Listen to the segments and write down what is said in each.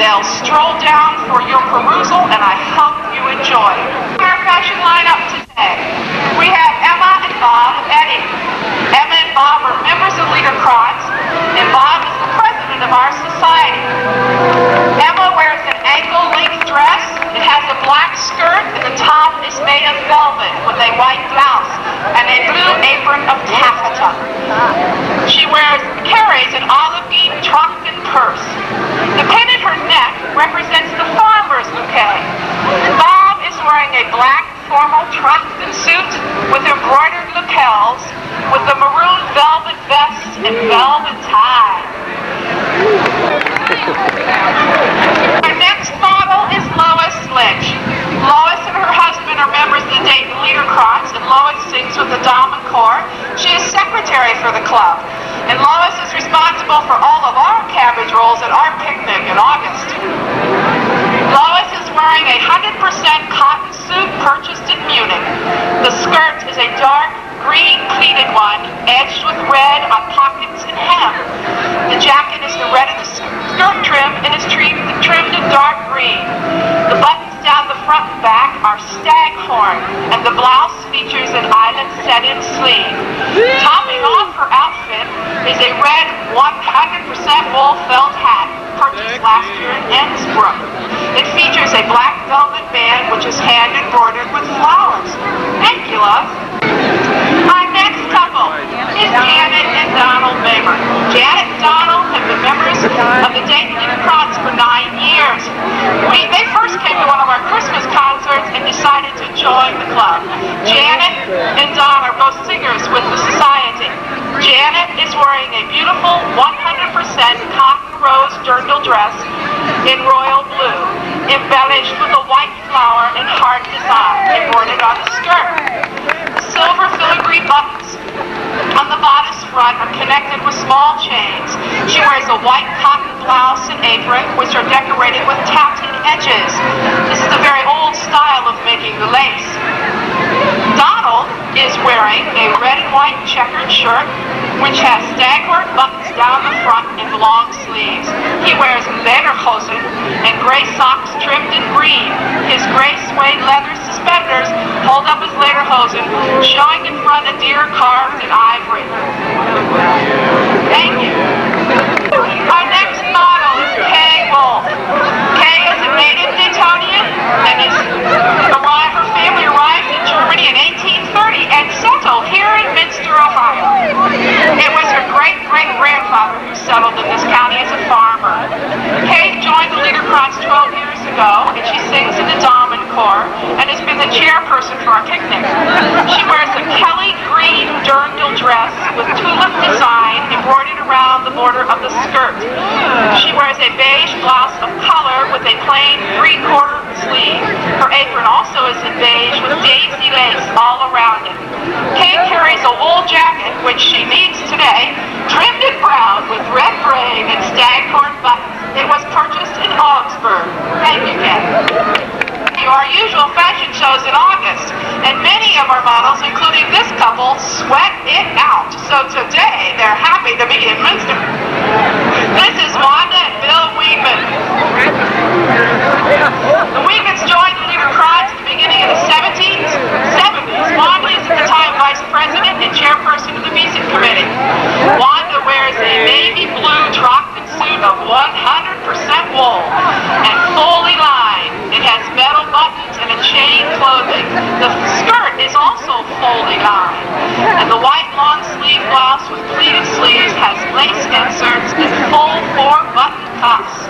They'll stroll down for your perusal, and I hope you enjoy. Our fashion lineup today, we have Emma and Bob Eddy. Emma and Bob are members of Liederkranz, and Bob is the president of our society. Emma wears an ankle-length dress. It has a black skirt, and the top is made of velvet with a white blouse and a blue apron of taffeta. She carries an olive green Trocken purse. The pin in her neck represents the farmer's bouquet. Bob is wearing a black formal Trocken suit with embroidered lapels, with a maroon velvet vest and velvet tie. Our next model is Lois Lynch. Lois and her husband are members of the Dayton Liederkranz, and Lois sings with the Damen Chor. She is secretary for the club, and Lois is responsible for all of our cabbage rolls at our picnic in August. Lois is wearing a 100% cotton suit purchased in Munich. The skirt is a dark green pleated one, edged with red on pockets and hem. The jacket is the red of the skirt trim and is trimmed in dark green. The buttons down the front and back are staghorn, and the blouse features an island set-in sleeve. Topping off her outfit is a red 100% wool felt hat purchased last year in Innsbruck. It features a black velvet band which is hand embroidered with flowers. Thank you, love. Our next couple is Janet and Donald Baber. Janet and Donald have been members of the Dayton Liederkranz for 9 years. They first came to one of our Christmas concerts and decided to join the club. Janet and Don are both singers with the society. Janet is wearing a beautiful 100% cotton rose dirndl dress in royal blue, embellished with a white flower and heart design embroidered on the skirt. The silver filigree buttons on the bodice front are connected with small chains. She wears a white cotton blouse and apron, which are decorated with tatted edges. This is a very old style of making the lace. Donald is wearing a red and white checkered shirt, which has staghorn buttons down the front and long sleeves. He wears lederhosen and gray socks trimmed in green. His gray suede leather suspenders hold up his lederhosen, showing in front a deer carved in ivory. Thank you. Our next model is Kay Wolf. Kay is a native Daytonian, and her family arrived in Germany in 1830 and settled here in Minster, Ohio. It was her great-great-grandfather who settled in this county as a farmer. Kay joined the Liederkranz 12 years ago, and she sings in the Damen Chor and has been the chairperson for our picnic. She wears a Kelly green dirndl dress with tulip design embroidered around the border of the skirt. She wears a beige blouse of color with a plain 3/4 sleeve. Her apron also is in beige with daisy lace all around it. Kay carries a wool jacket, which she needs today, trimmed in brown with red braid and staghorn buttons. It was purchased in Augsburg. Thank you, Kay. Our usual fashion shows in August, and many of our models, including this couple, sweat it out. So today, they're happy to be in Minster. This is Wanda and Bill Weedman. The Weedmans joined the Liederkranz at the beginning of the 70s. Wanda is at the time vice president and chairperson of the music committee. Wanda wears a navy blue Trocken suit of 100% wool and fully lined. It has metal buttons and a chain clothing. The skirt is also fully lined. And the white long sleeve blouse with pleated sleeves has lace inserts and full 4-button cuffs.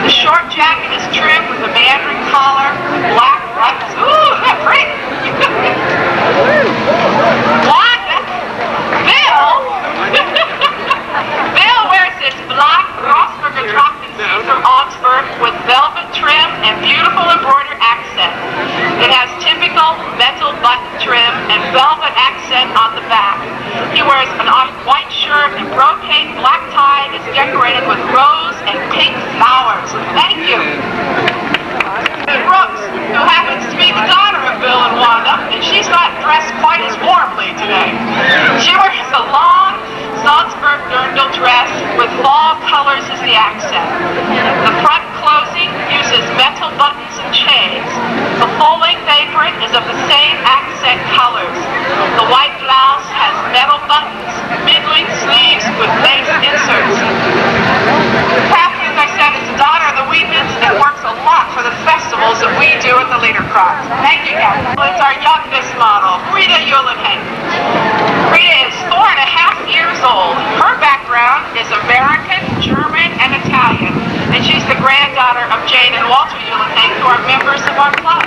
The short jacket is trimmed with a mandarin collar, black buttons. Ooh, isn't that pretty? What? Bill wears his black Rossberger Trocken suit from Augsburg with velvet trim and beautiful embroidered accent. It has typical metal button trim and velvet accent on the back. He wears an white shirt and brocade black tie that's decorated with rose and pink flowers. Thank you. Brooks, who happens to be the daughter of Bill and Wanda, and she's not dressed quite as warmly today. She wears a long Salzburg dirndl dress with fall colors as the accent. The front is of the same accent colors. The white blouse has metal buttons, middling sleeves with lace inserts. Kathy, as I said, is the daughter of the Weedmans and works a lot for the festivals that we do at the Liederkranz. Thank you, Kathy. It's our youngest model, Rita Uhlenhenk. Rita is 4.5 years old. Her background is American, German, and Italian, and she's the granddaughter of Jane and Walter Uhlenhenk, who are members of our club.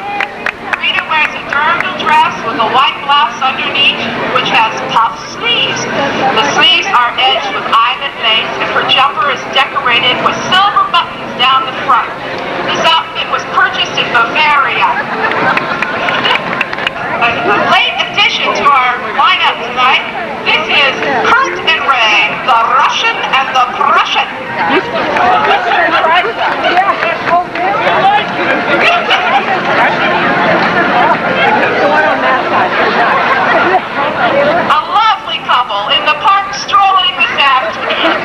Rita wears a dirndl dress with a white blouse underneath, which has puff sleeves. The sleeves are edged with eyelet lace, and her jumper is decorated with silver buttons down the front. This outfit was purchased in Bavaria. A late addition to our lineup tonight, this is Kurt and Ray, the Russian and the Prussian. A lovely couple in the park strolling this afternoon.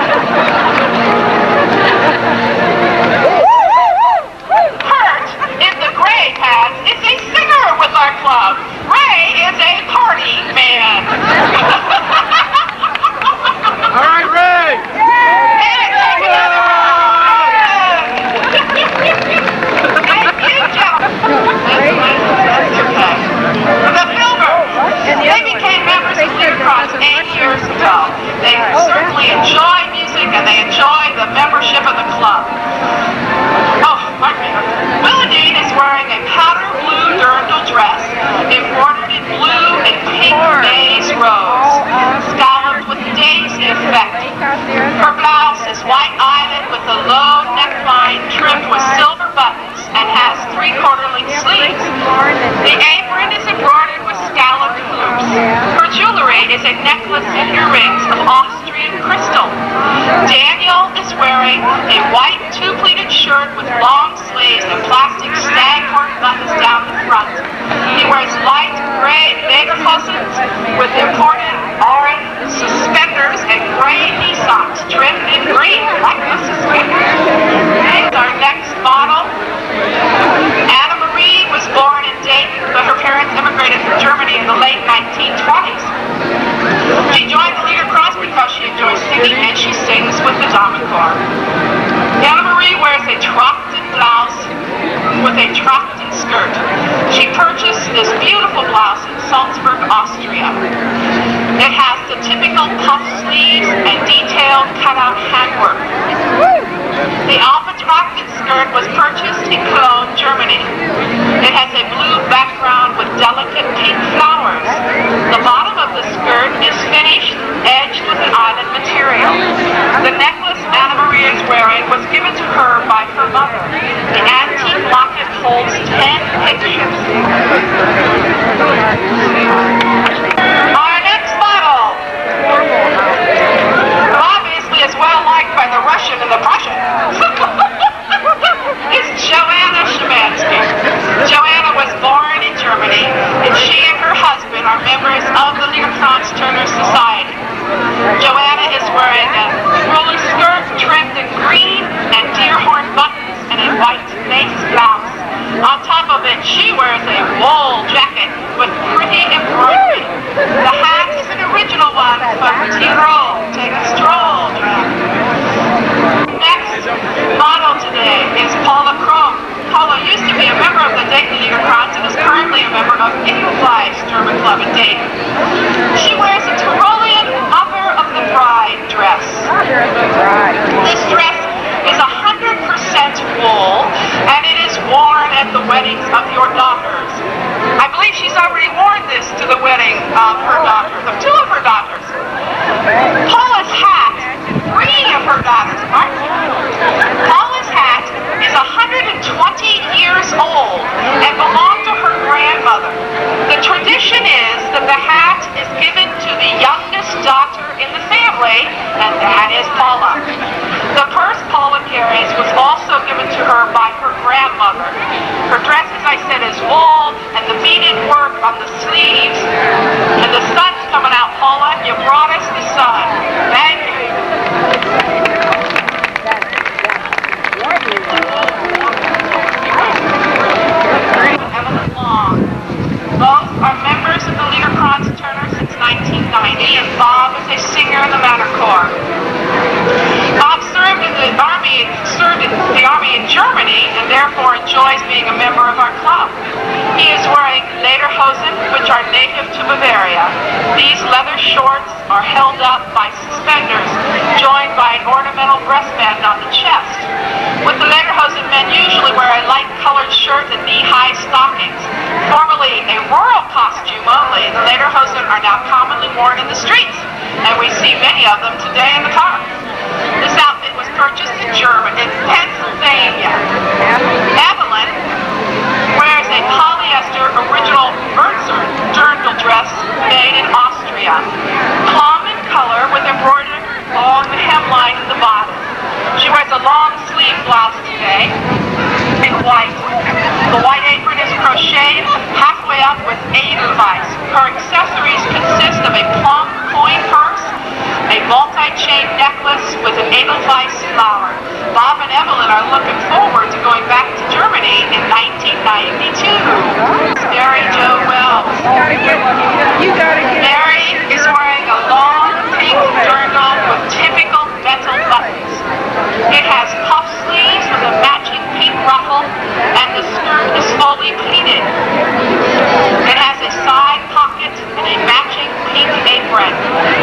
Kurt, in the gray pants, is a singer with our club. Ray is a party man. All right, Ray! And take another round. Thank you, gentlemen. That's okay. The Filbers, they became members of Liederkranz 8 years ago. They certainly enjoy music and they enjoy the membership of the club. Oh, pardon me. Willadine is wearing a powder blue dirndl dress, embroidered in blue and pink maize rose, scalloped with daisy effect. Her blouse is white eyelet with a low neckline trimmed with silver buttons and has 3/4 length sleeves. The apron is embroidered with scalloped hoops. Her jewelry is a necklace and earrings of Austrian crystal. Daniel is wearing a white two-pleated shirt with long sleeves and plastic staghorn buttons down the front. He wears light gray lederhosen with imported orange suspenders and gray knee socks trimmed in green, like the suspenders. And our next model, Anna Marie, was born in Dayton, but her parents immigrated from Germany in the late 1920s. She joined the Liederkranz because she enjoys singing, and she sings with the Damenchor. Anna Marie wears a Trachten blouse with a Trachten skirt. She purchased this beautiful blouse in Salzburg, Austria. It has the typical puff sleeves and detailed cutout handwork. The Alpha Trachten skirt was purchased in Cologne, Germany. It has a blue background with delicate pink flowers. The bottom of the skirt is finished, edged with an eyelet material. The necklace Anna Marie is wearing was given to her by her mother. The antique locket holds 10 pictures. Our next model, obviously is well liked by the Russian and the Prussian, is Joanna Szymanski. Joanna was born in Germany, and she and her husband are members of the Liederkranz Turner Society. Joanna is wearing a roller skirt trimmed in green and deer horn buttons and a white lace blouse. On top of it, she wears a wool jacket with pretty embroidery. The hat is an original one from Tyrol. Take a stroll, Jack. Next model today is Paula Krom. Paula used to be a member of the Dayton Liederkranz and is currently a member of Edelweiss German Club in Dayton. She wears a Tyrolean Mother of the Bride dress. This dress is 100% wool, and it is worn at the weddings of your daughters. I believe she's already worn this to the wedding of her daughters, of 2 of her daughters. Paula's hat, 3 of her daughters, Paula's hat is 120 years old and belonged to her grandmother. The tradition is that the hat is given to the youngest daughter in the family, and that is Paula. The purse Paula carries was also given to her by her grandmother. Her dress, as I said, is wool lederhosen, which are native to Bavaria. These leather shorts are held up by suspenders, joined by an ornamental breastband on the chest. With the lederhosen, men usually wear a light-colored shirt and knee-high stockings. Formerly a rural costume only, the lederhosen are now commonly worn in the streets, and we see many of them today in the car. This outfit was purchased in Pennsylvania. Evelyn wears a polyester original Urzer dirndl dress made in Austria. Plum in color with embroidered along the hemline and the bottom. She wears a long sleeve blouse today in white. The white apron is crocheted halfway up with edelweiss. Her accessories consist of a plum coin purse, a multi-chain necklace with an edelweiss flower. Bob and Evelyn are looking forward to going back to Germany in 1992. Mary Jo Wells. Mary is wearing a long pink dirndl with typical metal buttons. It has puff sleeves with a matching pink ruffle, and the skirt is fully pleated. It has a side pocket and a matching pink apron.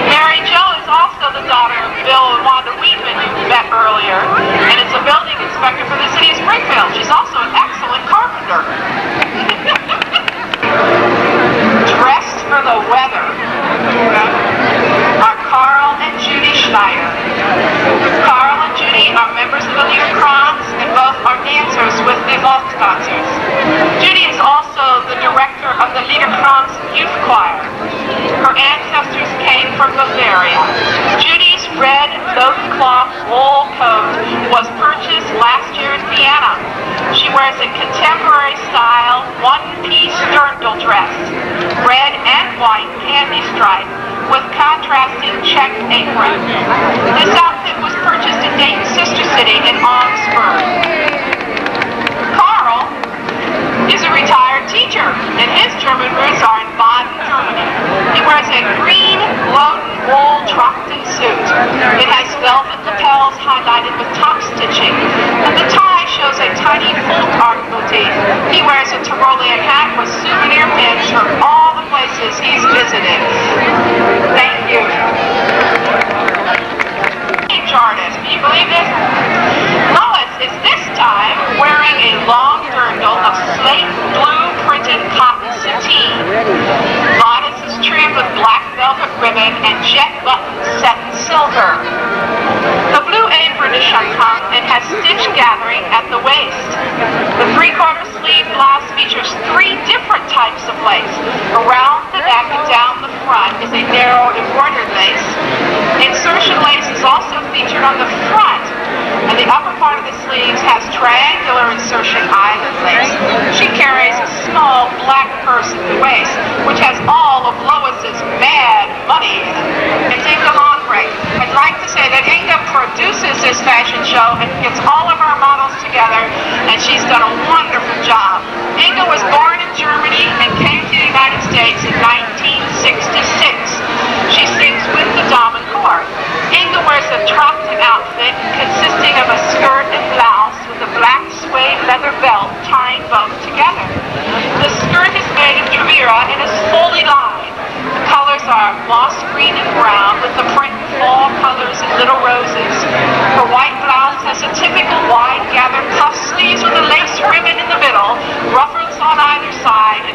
Mary Jo is also the daughter of Bill and Wanda Weedman, who you met earlier, and is a building inspector for the city of Springfield. She's also an excellent carpenter. Dressed for the weather are Carl and Judy Schneider. Carl and Judy are members of the Liederkranz, and both are dancers with the Volksdancers. Judy is also the director of the Liederkranz Youth Choir. Her ancestors came from Bavaria. Judy's red loincloth wool coat was purchased last year in Vienna. She wears a contemporary style one-piece dirndl dress, red and white candy stripe, with contrasting check apron. This outfit was purchased in Dayton's sister city in Augsburg. Carl is a retired teacher, and his German roots are in Baden, Germany. He wears a green Loden wool Trachten suit. It has velvet lapels highlighted with top stitching, and the tie shows a tiny folk art motif. He wears a Tyrolean hat with souvenir pins from all the places he's visited. Thank you. Stage artist, can you believe this? Lois is this time wearing a long dirndl of slate blue printed cotton sateen. Bodice is trimmed with black velvet ribbon and jet buttons set in silver. The blue apron is shantung and has stitch gathering at the waist. The three-quarter sleeve blouse features 3 different types of lace. Around the neck and down the front is a narrow embroidered lace. Insertion lace is also featured on the front, and the upper part of the sleeves has triangular insertion island lace. She carries a small black purse at the waist, which has all of Lois's mad money in it. It's Inga Longbrink. I'd like to say that Inga produces this fashion show and gets all of our models together, and she's done a wonderful job. Inga was born in Germany and came to the United States in 1966. She sings with the Damen Chor. Inga wears a Trachten outfit consisting of a skirt and blouse with a black suede leather belt tying both together. The skirt is made of Trevira and is fully lined. The colors are moss green and brown with the print in fall colors and little roses. Her white blouse has a typical wide gathered puff sleeves with a lace ribbon in the middle, ruffles on either side, and